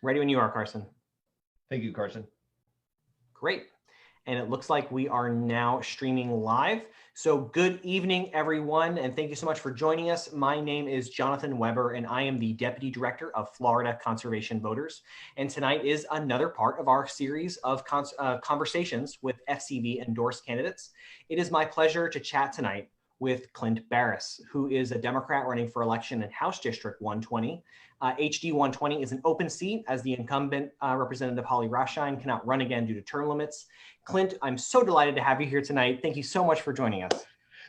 Ready when you are, Carson. Thank you, Carson. Great. And it looks like we are now streaming live. So good evening, everyone, and thank you so much for joining us. My name is Jonathan Weber, and I am the Deputy Director of Florida Conservation Voters. And tonight is another part of our series of conversations with FCV endorsed candidates. It is my pleasure to chat tonight with Clint Barras, who is a Democrat running for election in House District 120. HD 120 is an open seat as the incumbent Representative Holly Rothschein cannot run again due to term limits. Clint, I'm so delighted to have you here tonight. Thank you so much for joining us.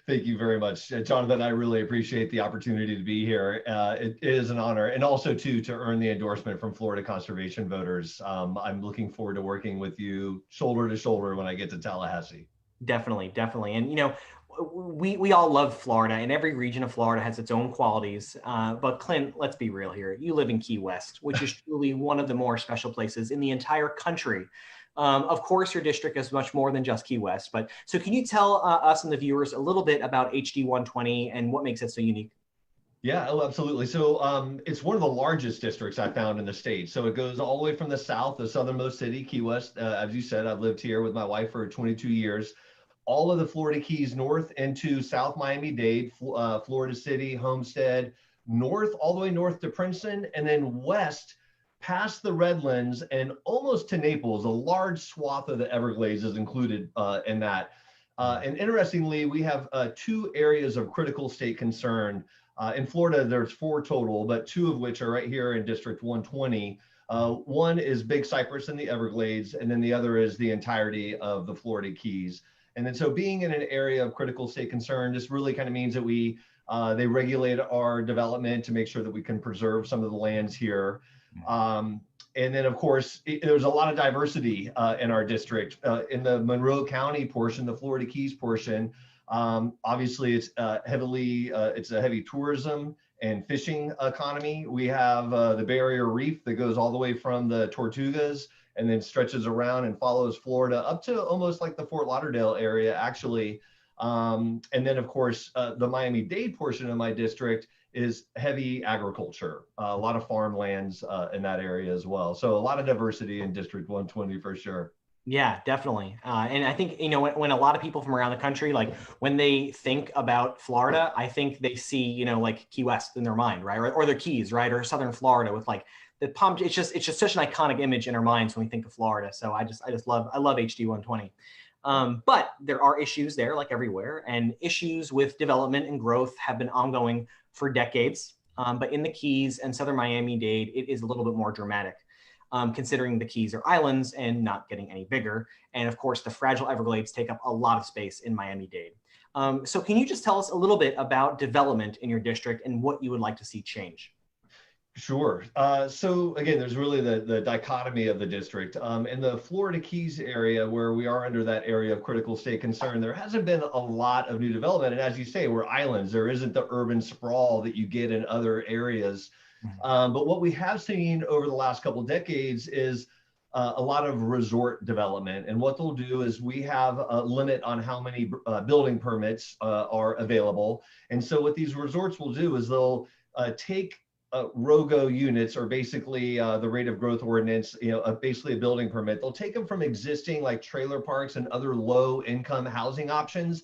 Thank you very much, Jonathan. I really appreciate the opportunity to be here. It is an honor, and also to earn the endorsement from Florida conservation voters. I'm looking forward to working with you shoulder to shoulder when I get to Tallahassee. Definitely. And you know, we all love Florida, and every region of Florida has its own qualities. But Clint, let's be real here. You live in Key West, which is truly one of the more special places in the entire country. Of course, your district is much more than just Key West. But so can you tell us and the viewers a little bit about HD 120 and what makes it so unique? Yeah, oh, absolutely. So it's one of the largest districts I found in the state. So it goes all the way from the south, the southernmost city, Key West. As you said, I've lived here with my wife for 22 years. All of the Florida Keys north into South Miami-Dade, Florida City, Homestead, north, all the way north to Princeton, and then west past the Redlands and almost to Naples. A large swath of the Everglades is included in that. And interestingly, we have two areas of critical state concern. In Florida, there's 4 total, but 2 of which are right here in District 120. One is Big Cypress in the Everglades, and then the other is the entirety of the Florida Keys. And then so being in an area of critical state concern, this really kind of means that they regulate our development to make sure that we can preserve some of the lands here. And then of course, there's a lot of diversity in our district. In the Monroe County portion, the Florida Keys portion, obviously it's it's a heavy tourism and fishing economy. We have the Barrier Reef that goes all the way from the Tortugas and then stretches around and follows Florida up to almost like the Fort Lauderdale area, actually. And then, of course, the Miami-Dade portion of my district is heavy agriculture, a lot of farmlands in that area as well. So a lot of diversity in District 120 for sure. Yeah, definitely. And I think, you know, when a lot of people from around the country, like when they think about Florida, I think they see, you know, like Key West in their mind, right? Or their Keys, right? Or Southern Florida with like the palm. It's just such an iconic image in our minds when we think of Florida. So I love HD 120. But there are issues there, like everywhere, and issues with development and growth have been ongoing for decades. But in the Keys and Southern Miami-Dade, it is a little bit more dramatic. Considering the Keys are islands and not getting any bigger. And of course, the fragile Everglades take up a lot of space in Miami-Dade. So can you just tell us a little bit about development in your district and what you would like to see change? Sure. So again, there's really the dichotomy of the district. In the Florida Keys area, where we are under that area of critical state concern, there hasn't been a lot of new development. And as you say, we're islands. There isn't the urban sprawl that you get in other areas. But what we have seen over the last couple of decades is a lot of resort development. And what they'll do is we have a limit on how many building permits are available. And so what these resorts will do is they'll take ROGO units, or basically the rate of growth ordinance, basically a building permit. They'll take them from existing like trailer parks and other low income housing options.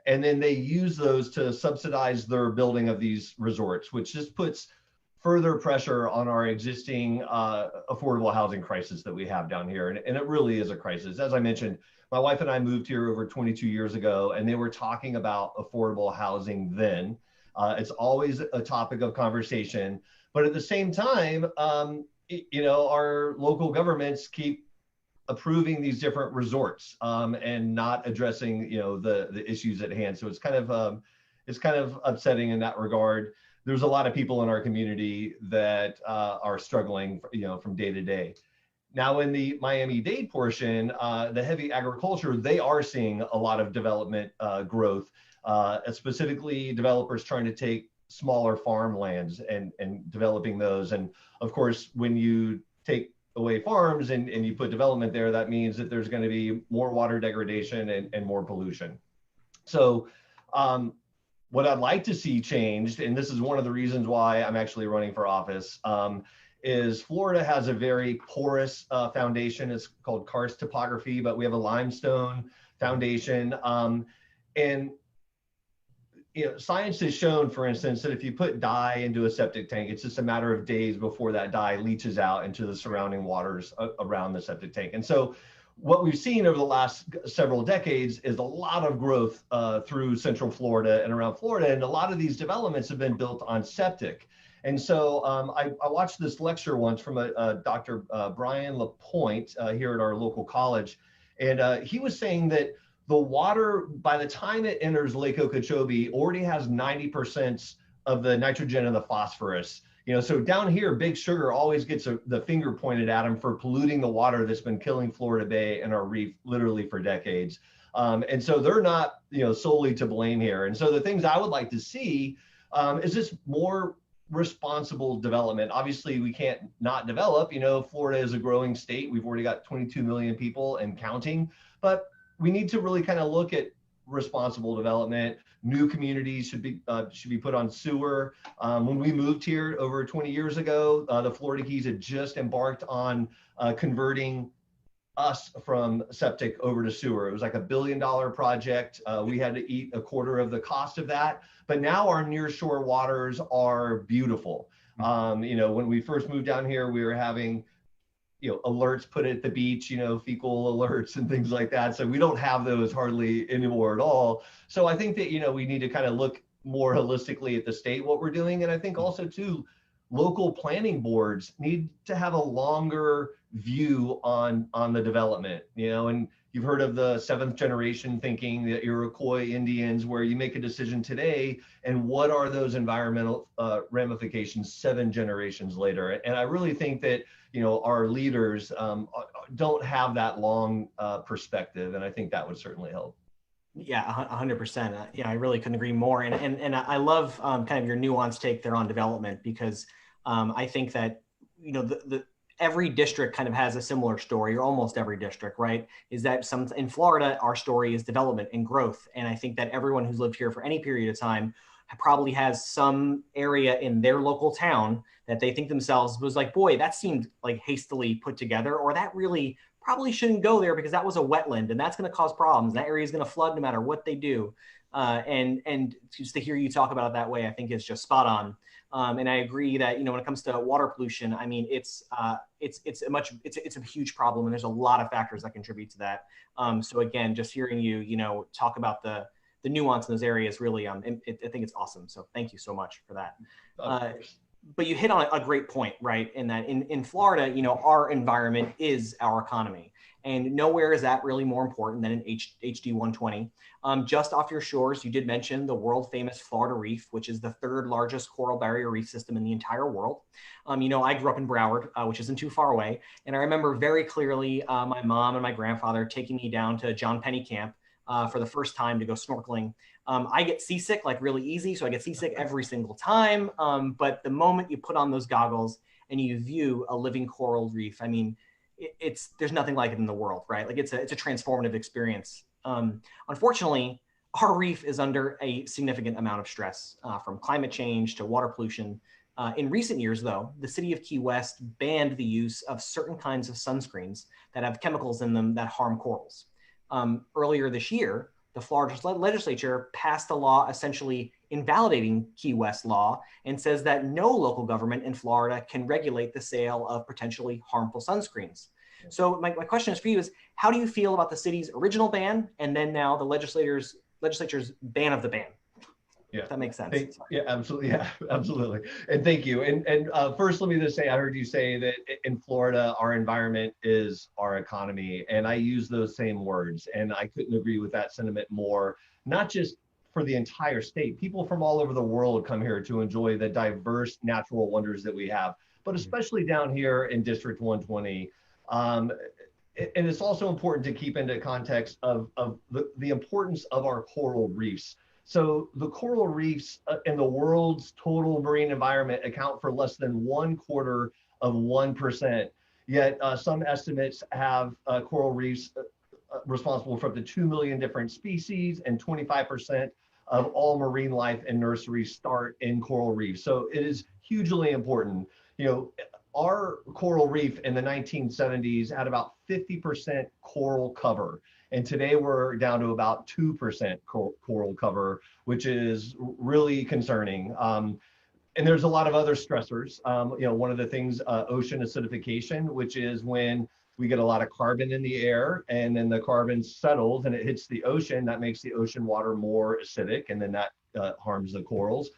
And then they use those to subsidize their building of these resorts, which just puts further pressure on our existing affordable housing crisis that we have down here. And it really is a crisis. As I mentioned, my wife and I moved here over 22 years ago, and they were talking about affordable housing then. It's always a topic of conversation. But at the same time, our local governments keep approving these different resorts and not addressing, the issues at hand. So it's kind of upsetting in that regard. There's a lot of people in our community that are struggling, from day to day. Now, in the Miami-Dade portion, the heavy agriculture, they are seeing a lot of development growth, specifically developers trying to take smaller farmlands and developing those. And of course, when you take away farms and you put development there, that means that there's going to be more water degradation and more pollution. So what I'd like to see changed, and this is one of the reasons why I'm actually running for office, is Florida has a very porous foundation. It's called karst topography, but we have a limestone foundation. And science has shown, for instance, that if you put dye into a septic tank, it's just a matter of days before that dye leaches out into the surrounding waters around the septic tank. And so what we've seen over the last several decades is a lot of growth through Central Florida and around Florida. And a lot of these developments have been built on septic. And so I watched this lecture once from a Dr. Brian LaPointe here at our local college. And he was saying that the water, by the time it enters Lake Okeechobee, already has 90% of the nitrogen and the phosphorus. So down here, Big Sugar always gets the finger pointed at him for polluting the water that's been killing Florida Bay and our reef literally for decades. And so they're not, solely to blame here. And so the things I would like to see is just more responsible development. Obviously, we can't not develop. Florida is a growing state. We've already got 22 million people and counting, but we need to really kind of look at responsible development. New communities should be put on sewer. When we moved here over 20 years ago, the Florida Keys had just embarked on converting us from septic over to sewer. It was like $1 billion project. We had to eat a quarter of the cost of that. But now our nearshore waters are beautiful. When we first moved down here, we were having alerts put at the beach, fecal alerts and things like that. So we don't have those hardly anymore at all. So I think that, we need to kind of look more holistically at the state, what we're doing. And I think also too, local planning boards need to have a longer view on the development, and you've heard of the 7th generation thinking, the Iroquois Indians, where you make a decision today and what are those environmental ramifications 7 generations later. And I really think that, our leaders don't have that long perspective. And I think that would certainly help. Yeah, 100%. Yeah, I really couldn't agree more. And I love kind of your nuanced take there on development, because I think that, every district kind of has a similar story, or almost every district, right? Is that in Florida, our story is development and growth. And I think that everyone who's lived here for any period of time probably has some area in their local town that they think themselves was like, boy, that seemed like hastily put together, or that really probably shouldn't go there because that was a wetland and that's going to cause problems. That area is going to flood no matter what they do. And just to hear you talk about it that way, I think is just spot on. And I agree that, when it comes to water pollution, I mean, it's a huge problem, and there's a lot of factors that contribute to that. So again, just hearing you, talk about the nuance in those areas, really, I think it's awesome. So thank you so much for that. But you hit on a great point, right? In that in Florida, our environment is our economy. And nowhere is that really more important than in HD 120. Just off your shores, you did mention the world famous Florida Reef, which is the 3rd largest coral barrier reef system in the entire world. I grew up in Broward, which isn't too far away. And I remember very clearly my mom and my grandfather taking me down to John Penny Camp for the first time to go snorkeling. I get seasick like really easy. So I get seasick every single time. But the moment you put on those goggles and you view a living coral reef, I mean, there's nothing like it in the world, right? Like it's a transformative experience. Unfortunately, our reef is under a significant amount of stress from climate change to water pollution. In recent years, though, the city of Key West banned the use of certain kinds of sunscreens that have chemicals in them that harm corals. Earlier this year, the Florida legislature passed a law essentially invalidating Key West law and says that no local government in Florida can regulate the sale of potentially harmful sunscreens. So my question is for you is, how do you feel about the city's original ban and then now the legislature's ban of the ban? Yeah, if that makes sense. Yeah, absolutely. Yeah, absolutely. And thank you. And first, let me just say, I heard you say that in Florida, our environment is our economy. And I use those same words. And I couldn't agree with that sentiment more, not just for the entire state. People from all over the world come here to enjoy the diverse natural wonders that we have, but especially down here in District 120. And it's also important to keep into context of the importance of our coral reefs. So the coral reefs in the world's total marine environment account for less than 1/4%. Yet some estimates have coral reefs responsible for up to 2 million different species, and 25% of all marine life and nurseries start in coral reefs. So it is hugely important. our coral reef in the 1970s had about 50% coral cover. And today we're down to about 2% coral cover, which is really concerning. And there's a lot of other stressors. One of the things, ocean acidification, which is when we get a lot of carbon in the air and then the carbon settles and it hits the ocean. That makes the ocean water more acidic, and then that harms the corals.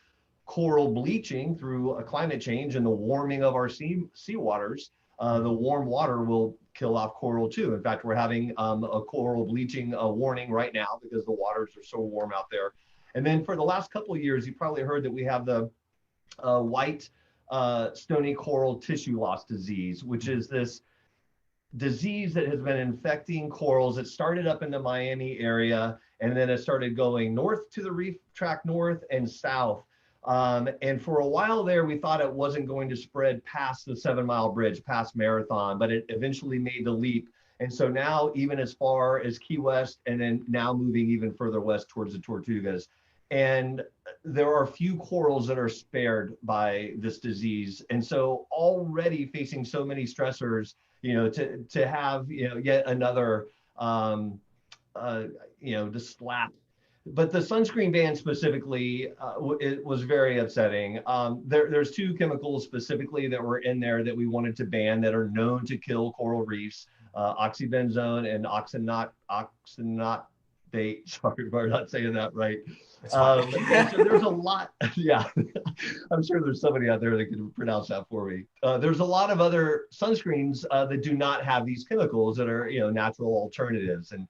Coral bleaching through a climate change and the warming of our seawaters. The warm water will kill off coral too. In fact, we're having a coral bleaching warning right now because the waters are so warm out there. And then for the last couple of years, you probably heard that we have the white stony coral tissue loss disease, which is this disease that has been infecting corals. It started up in the Miami area, and then it started going north to the reef track north and south. And for a while there, we thought it wasn't going to spread past the 7 Mile Bridge, past Marathon, but it eventually made the leap. And so now even as far as Key West, and then now moving even further west towards the Tortugas. And there are few corals that are spared by this disease. And so already facing so many stressors, to have, yet another, to slap. But the sunscreen ban specifically, it was very upsetting. There's 2 chemicals specifically that were in there that we wanted to ban that are known to kill coral reefs, oxybenzone and oxynate. Sorry if I'm not saying that right. So there's a lot, yeah, I'm sure there's somebody out there that can pronounce that for me. There's a lot of other sunscreens that do not have these chemicals that are, natural alternatives. And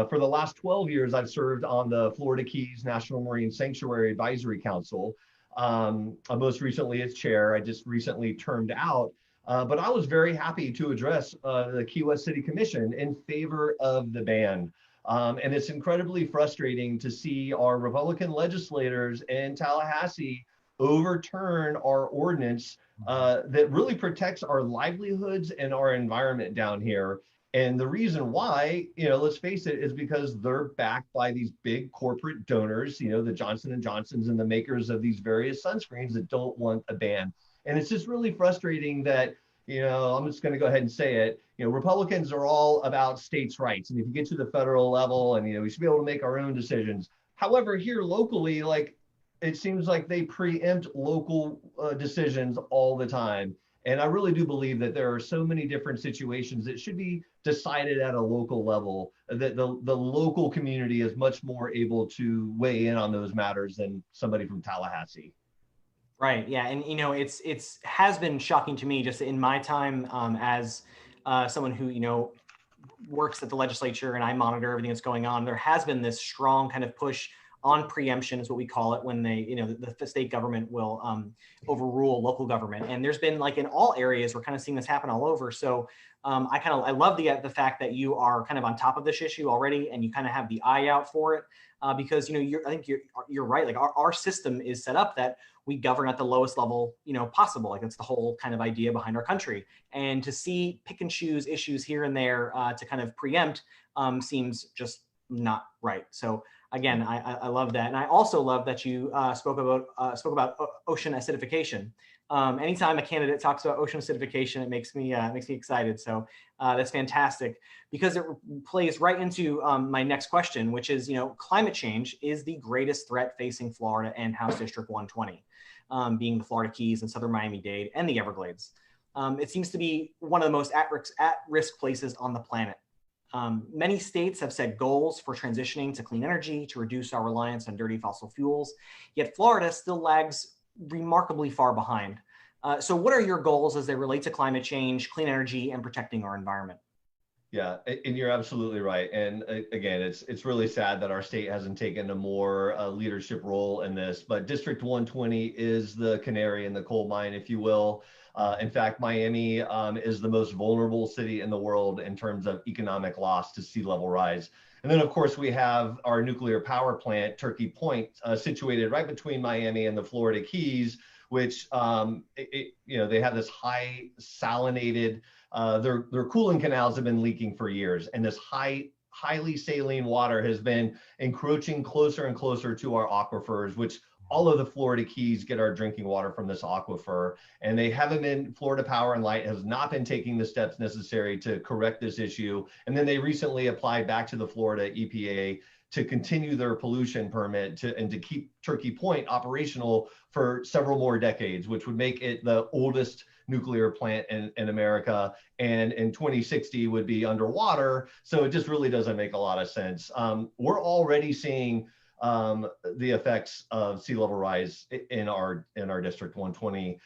for the last 12 years, I've served on the Florida Keys National Marine Sanctuary Advisory Council. Most recently as chair. I just recently termed out. But I was very happy to address the Key West City Commission in favor of the ban. And it's incredibly frustrating to see our Republican legislators in Tallahassee overturn our ordinance that really protects our livelihoods and our environment down here. And the reason why, let's face it, is because they're backed by these big corporate donors, the Johnson & Johnsons and the makers of these various sunscreens that don't want a ban. And it's just really frustrating that, I'm just going to go ahead and say it, Republicans are all about states' rights. And if you get to the federal level and, we should be able to make our own decisions. However, here locally, it seems like they preempt local decisions all the time. And I really do believe that there are so many different situations that should be decided at a local level, that the local community is much more able to weigh in on those matters than somebody from Tallahassee. Right. Yeah. And, it's has been shocking to me just in my time as someone who, works at the legislature and I monitor everything that's going on. There has been this strong kind of push on preemption, is what we call it, when they, the state government will overrule local government. And there's been, in all areas, we're kind of seeing this happen all over. So I love the fact that you are kind of on top of this issue already, and you kind of have the eye out for it, because I think you're right. Our system is set up that we govern at the lowest level possible. That's the whole kind of idea behind our country. And to see pick and choose issues here and there to kind of preempt seems just not right. So again, I love that, and I also love that you spoke about ocean acidification. Anytime a candidate talks about ocean acidification, it makes me excited. So that's fantastic, because it plays right into my next question, which is, climate change is the greatest threat facing Florida and House District 120, being the Florida Keys and Southern Miami-Dade and the Everglades. It seems to be one of the most at-risk places on the planet. Many states have set goals for transitioning to clean energy to reduce our reliance on dirty fossil fuels, yet Florida still lags remarkably far behind. So what are your goals as they relate to climate change, clean energy, and protecting our environment? Yeah, and you're absolutely right. And again, it's really sad that our state hasn't taken a more leadership role in this, but District 120 is the canary in the coal mine, if you will. In fact, Miami is the most vulnerable city in the world in terms of economic loss to sea level rise. And then, of course, we have our nuclear power plant, Turkey Point, situated right between Miami and the Florida Keys, which, they have this high salinated, their cooling canals have been leaking for years. And this highly saline water has been encroaching closer and closer to our aquifers, which all of the Florida Keys get our drinking water from this aquifer, and they haven't been, Florida Power and Light has not been taking the steps necessary to correct this issue. And then they recently applied back to the Florida EPA to continue their pollution permit and to keep Turkey Point operational for several more decades, which would make it the oldest nuclear plant in America, and in 2060 would be underwater. So it just really doesn't make a lot of sense. We're already seeing the effects of sea level rise in our District 120.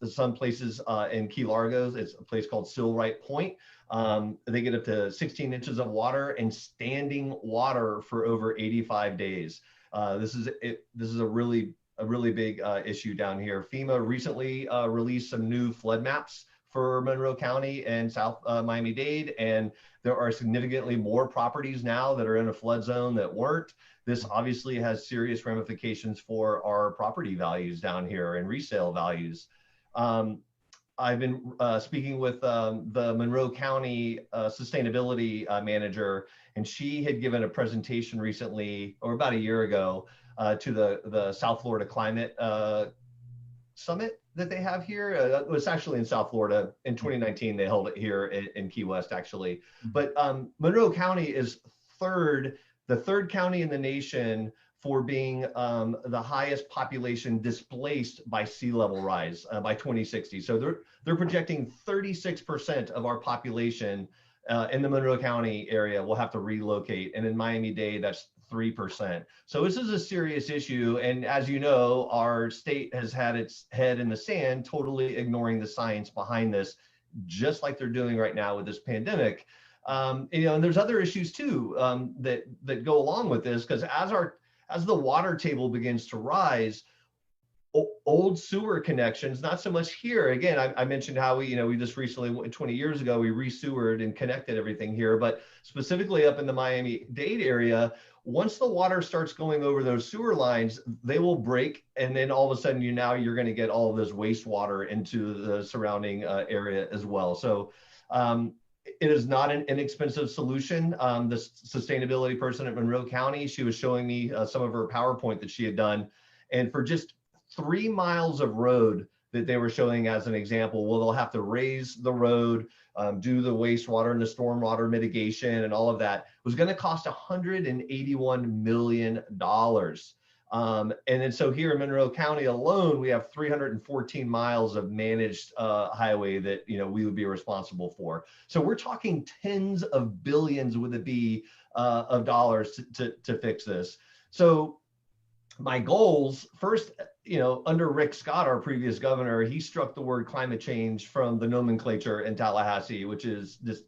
Some places in Key Largo, it's a place called Silwright Point. They get up to 16 inches of water and standing water for over 85 days. This is a really big issue down here. FEMA recently released some new flood maps for Monroe County and South Miami-Dade, and there are significantly more properties now that are in a flood zone that weren't. This obviously has serious ramifications for our property values down here and resale values. I've been speaking with the Monroe County sustainability manager, and she had given a presentation recently, or about a year ago, to the South Florida Climate Summit that they have here. It was actually in South Florida. In 2019, they held it here in Key West, actually. But Monroe County is the third county in the nation for being the highest population displaced by sea level rise by 2060. So they're projecting 36% of our population in the Monroe County area will have to relocate, and in Miami-Dade, that's 3%. So this is a serious issue, and as you know, our state has had its head in the sand, totally ignoring the science behind this, just like they're doing right now with this pandemic. And there's other issues too that go along with this, because as the water table begins to rise, old sewer connections, not so much here. Again, I mentioned how we just recently, 20 years ago, we re-sewered and connected everything here, but specifically up in the Miami-Dade area, once the water starts going over those sewer lines, they will break, and then all of a sudden you're going to get all of this wastewater into the surrounding area as well. So it is not an inexpensive solution. The sustainability person at Monroe County, she was showing me some of her PowerPoint that she had done, and for just 3 miles of road that they were showing as an example, well, they'll have to raise the road, do the wastewater and the stormwater mitigation and all of that, was going to cost $181 million. And then so here in Monroe County alone, we have 314 miles of managed highway that we would be responsible for. So we're talking tens of billions with a B of dollars to fix this. So my goals, first, under Rick Scott, our previous governor, he struck the word climate change from the nomenclature in Tallahassee, which is just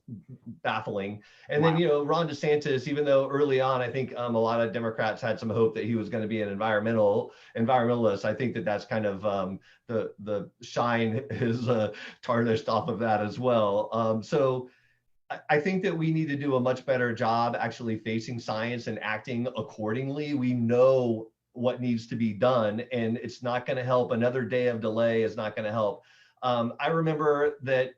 baffling. And wow. Then, Ron DeSantis, even though early on, I think a lot of Democrats had some hope that he was going to be an environmentalist, I think that's kind of the shine is tarnished off of that as well. So I think that we need to do a much better job actually facing science and acting accordingly. We know what needs to be done, and it's not going to help. Another day of delay is not going to help. I remember that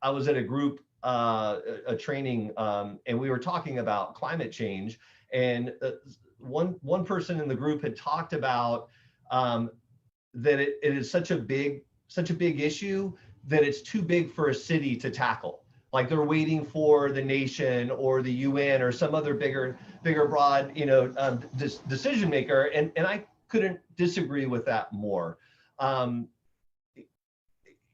I was at a group, a training, and we were talking about climate change, and one person in the group had talked about that it is such a big issue that it's too big for a city to tackle. Like they're waiting for the nation or the UN or some other bigger, broad, decision maker. And I couldn't disagree with that more.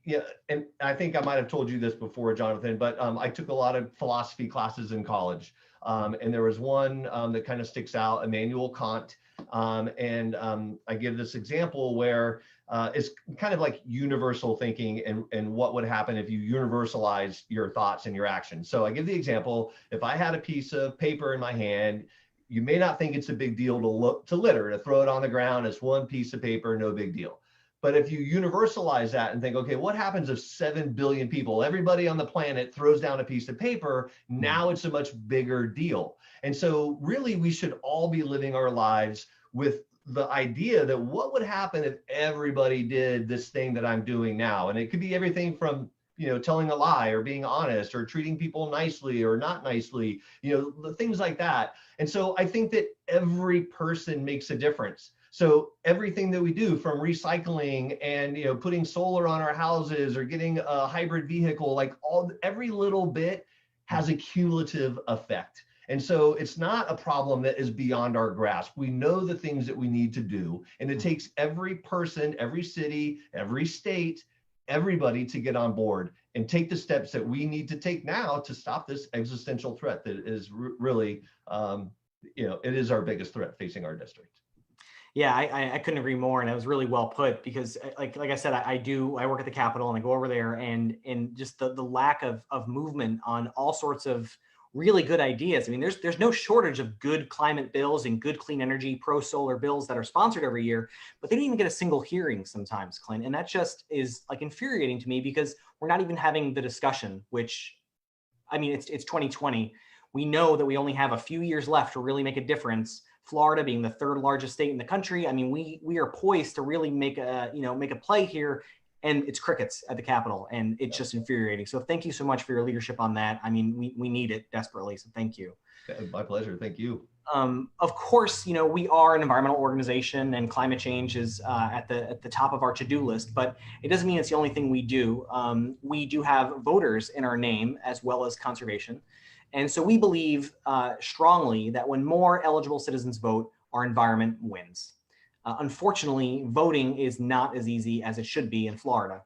Yeah, and I think I might have told you this before, Jonathan, but I took a lot of philosophy classes in college. And there was one that kind of sticks out, Immanuel Kant. And I give this example where it's kind of like universal thinking and what would happen if you universalize your thoughts and your actions. So I give the example, if I had a piece of paper in my hand, you may not think it's a big deal to litter, to throw it on the ground. It's one piece of paper, no big deal. But if you universalize that and think, okay, what happens if 7 billion people, everybody on the planet throws down a piece of paper, now it's a much bigger deal. And so really we should all be living our lives with the idea that what would happen if everybody did this thing that I'm doing now? And it could be everything from, telling a lie or being honest or treating people nicely or not nicely, things like that. And so I think that every person makes a difference. So everything that we do, from recycling and putting solar on our houses or getting a hybrid vehicle, like every little bit has a cumulative effect. And so it's not a problem that is beyond our grasp. We know the things that we need to do, and it takes every person, every city, every state, everybody to get on board and take the steps that we need to take now to stop this existential threat that is really, it is our biggest threat facing our district. Yeah, I couldn't agree more, and it was really well put, because like I said, I work at the Capitol, and I go over there, and just the lack of movement on all sorts of really good ideas. I mean, there's no shortage of good climate bills and good clean energy pro solar bills that are sponsored every year, but they don't even get a single hearing sometimes, Clint, and that just is like infuriating to me, because we're not even having the discussion. Which, I mean, it's 2020. We know that we only have a few years left to really make a difference. Florida being the third largest state in the country, I mean, we are poised to really make a play here, and it's crickets at the Capitol, and it's just infuriating. So thank you so much for your leadership on that. I mean, we need it desperately. So thank you. My pleasure. Thank you. Of course, we are an environmental organization, and climate change is at the top of our to-do list, but it doesn't mean it's the only thing we do. We do have voters in our name, as well as conservation. And so we believe strongly that when more eligible citizens vote, our environment wins. Unfortunately, voting is not as easy as it should be in Florida.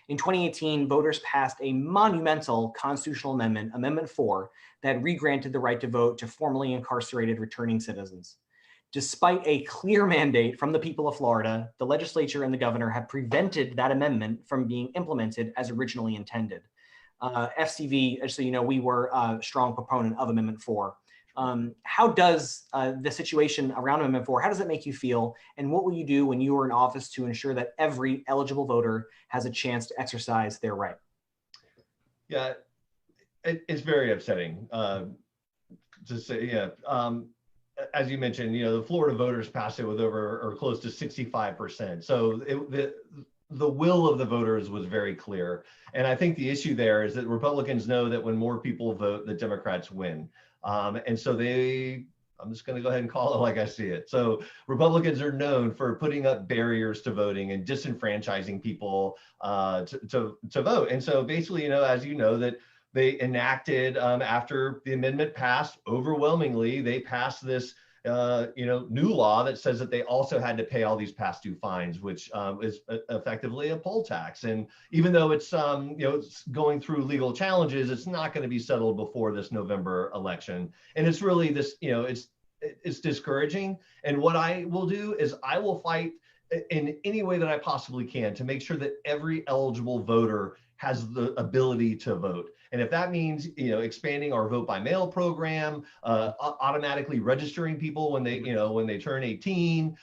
In 2018, voters passed a monumental constitutional amendment, Amendment 4, that regranted the right to vote to formerly incarcerated returning citizens. Despite a clear mandate from the people of Florida, the legislature and the governor have prevented that amendment from being implemented as originally intended. FCV, just so you know, we were a strong proponent of Amendment 4. How does the situation around Amendment 4, how does it make you feel? And what will you do when you are in office to ensure that every eligible voter has a chance to exercise their right? Yeah, it's very upsetting to say, as you mentioned, the Florida voters passed it with over or close to 65%. So the will of the voters was very clear. And I think the issue there is that Republicans know that when more people vote, the Democrats win. And so I'm just going to go ahead and call it like I see it. So Republicans are known for putting up barriers to voting and disenfranchising people to vote. And so basically, as you know, that they enacted after the amendment passed, overwhelmingly, they passed this new law that says that they also had to pay all these past due fines, which is effectively a poll tax. And even though it's it's going through legal challenges, it's not going to be settled before this November election. And it's really this, it's discouraging. And what I will do is I will fight in any way that I possibly can to make sure that every eligible voter has the ability to vote. And if that means, expanding our vote by mail program, automatically registering people when they turn 18,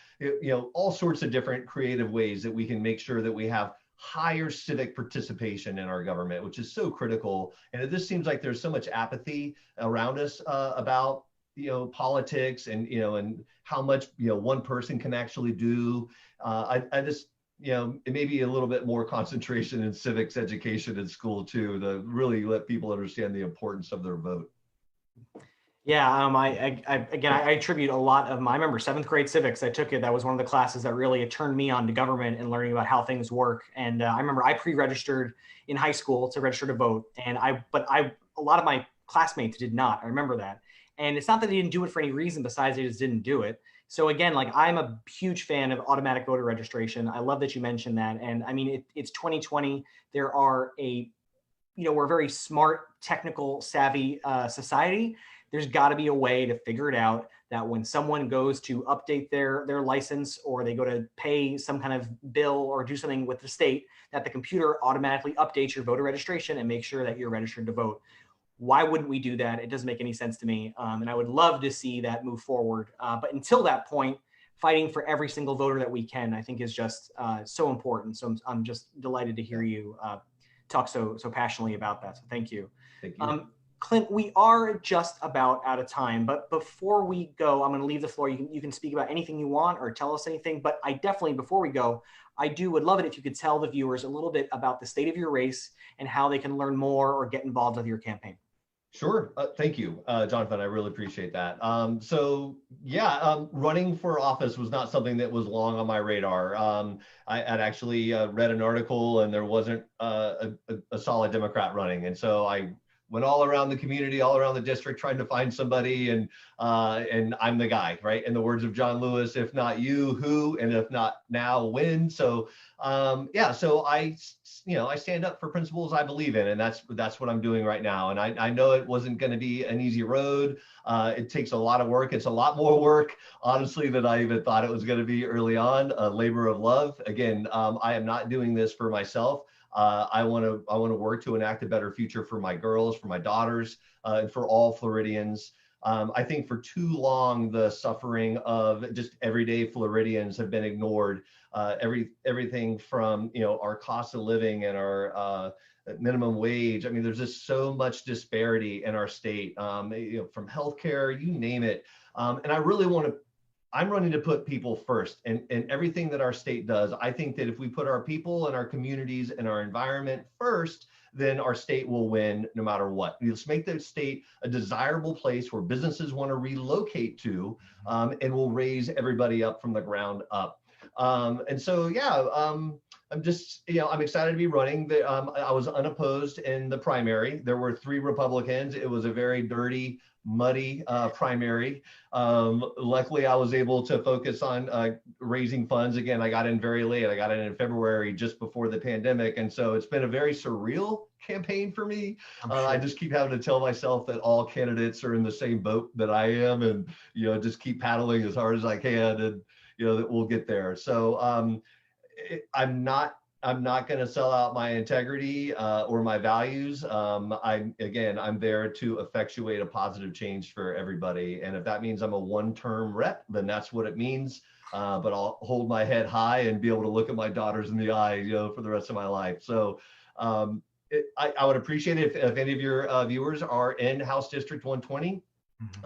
all sorts of different creative ways that we can make sure that we have higher civic participation in our government, which is so critical. And it just seems like there's so much apathy around us about politics and how much one person can actually do. I just it may be a little bit more concentration in civics education in school too, to really let people understand the importance of their vote. Yeah, I attribute a lot of I remember 7th grade civics. I took it. That was one of the classes that really turned me on to government and learning about how things work. And I remember I pre-registered in high school to register to vote. And a lot of my classmates did not. I remember that. And it's not that they didn't do it for any reason besides they just didn't do it. So again, I'm a huge fan of automatic voter registration. I love that you mentioned that. And I mean, it's 2020. There are we're a very smart, technical, savvy society. There's got to be a way to figure it out that when someone goes to update their license, or they go to pay some kind of bill or do something with the state, that the computer automatically updates your voter registration and makes sure that you're registered to vote. Why wouldn't we do that? It doesn't make any sense to me. And I would love to see that move forward. But until that point, fighting for every single voter that we can, I think, is just so important. So I'm just delighted to hear you talk so passionately about that. So thank you. Thank you. Clint, we are just about out of time, but before we go, I'm going to leave the floor. You can speak about anything you want or tell us anything, but I definitely, before we go, would love it if you could tell the viewers a little bit about the state of your race and how they can learn more or get involved with your campaign. Sure. Thank you, Jonathan. I really appreciate that. Running for office was not something that was long on my radar. I'd actually read an article, and there wasn't a solid Democrat running. And so I went all around the community, all around the district, trying to find somebody. And I'm the guy, right? In the words of John Lewis, if not you, who? And if not now, when? So I stand up for principles I believe in, and that's what I'm doing right now. And I know it wasn't going to be an easy road. It takes a lot of work. It's a lot more work, honestly, than I even thought it was going to be early on. A labor of love. Again, I am not doing this for myself. I want to work to enact a better future for my girls, for my daughters, and for all Floridians. I think for too long, the suffering of just everyday Floridians have been ignored. Everything from our cost of living and our minimum wage. I mean, there's just so much disparity in our state, from healthcare, you name it. And I'm running to put people first, and everything that our state does. I think that if we put our people and our communities and our environment first, then our state will win no matter what. Let's make the state a desirable place where businesses want to relocate to, and we'll raise everybody up from the ground up. I'm just, I'm excited to be running. I was unopposed in the primary. There were 3 Republicans. It was a very dirty, muddy primary. Luckily, I was able to focus on raising funds. Again, I got in very late. I got in February, just before the pandemic. And so it's been a very surreal campaign for me. Sure. I just keep having to tell myself that all candidates are in the same boat that I am, and, just keep paddling as hard as I can, and, that we'll get there. So I'm not going to sell out my integrity or my values. I'm there to effectuate a positive change for everybody. And if that means I'm a one-term rep, then that's what it means. But I'll hold my head high and be able to look at my daughters in the eye, for the rest of my life. So I would appreciate it if any of your viewers are in House District 120.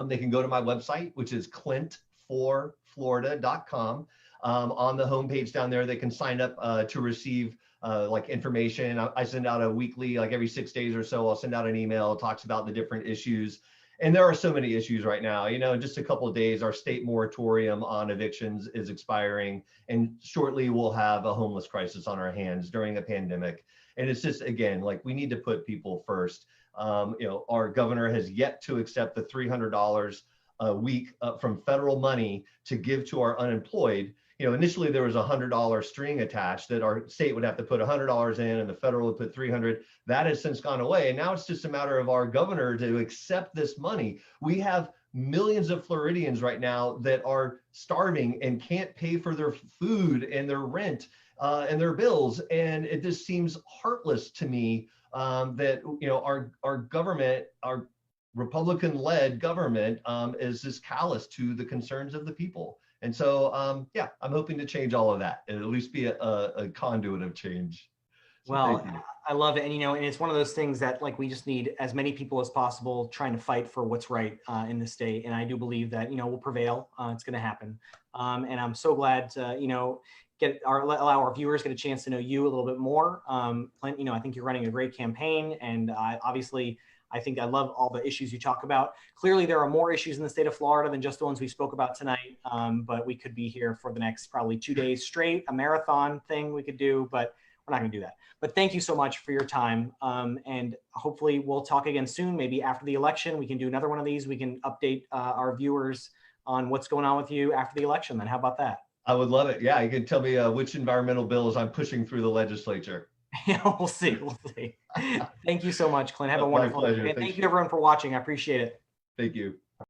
They can go to my website, which is clint4florida.com. On the homepage down there, they can sign up to receive information. I send out a weekly, every 6 days or so, I'll send out an email. It talks about the different issues. And there are so many issues right now. In just a couple of days, our state moratorium on evictions is expiring. And shortly, we'll have a homeless crisis on our hands during a pandemic. And it's just, again, we need to put people first. Our governor has yet to accept the $300 a week from federal money to give to our unemployed. Initially there was a $100 string attached that our state would have to put $100 in, and the federal would put $300. That has since gone away. And now it's just a matter of our governor to accept this money. We have millions of Floridians right now that are starving and can't pay for their food and their rent and their bills. And it just seems heartless to me that our government, our Republican-led government, is just callous to the concerns of the people. And so, I'm hoping to change all of that, and at least be a conduit of change. So well, I love it. And, and it's one of those things that we just need as many people as possible trying to fight for what's right in the state. And I do believe that, we'll prevail. It's going to happen. And I'm so glad to, allow our viewers get a chance to know you a little bit more. Clint, I think you're running a great campaign, and obviously, I think I love all the issues you talk about. Clearly, there are more issues in the state of Florida than just the ones we spoke about tonight. But we could be here for the next probably 2 days straight, a marathon thing we could do, but we're not going to do that. But thank you so much for your time. And hopefully we'll talk again soon. Maybe after the election, we can do another one of these. We can update our viewers on what's going on with you after the election. Then how about that? I would love it. Yeah, you can tell me which environmental bills I'm pushing through the legislature. Yeah, we'll see. Thank you so much, Clint. Have a wonderful day. And thank you everyone for watching. I appreciate it. Thank you.